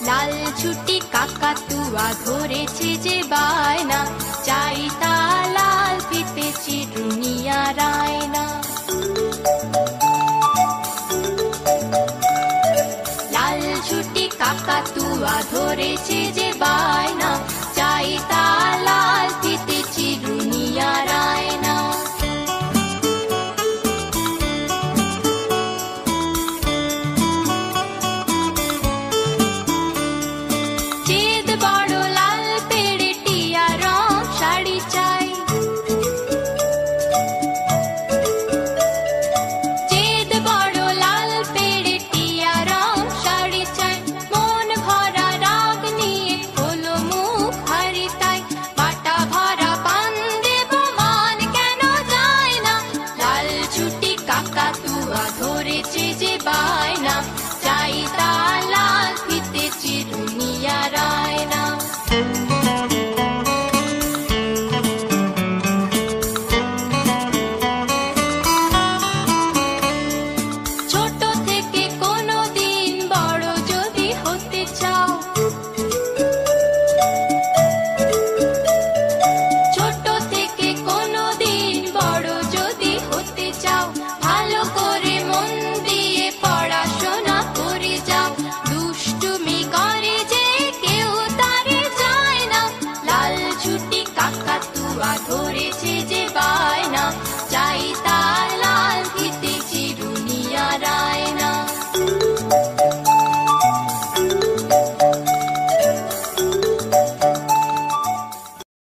লাল ছুটি কাকাতুয়া ধরেছে যে বায়না, চাই তা লাল ফিতে চিরুনিয়া রায়না। লাল ছুটি কাকাতুয়া ধরেছে যে বায়না, চাই তা লাল ফিতে চিরুনিয়া রায়না।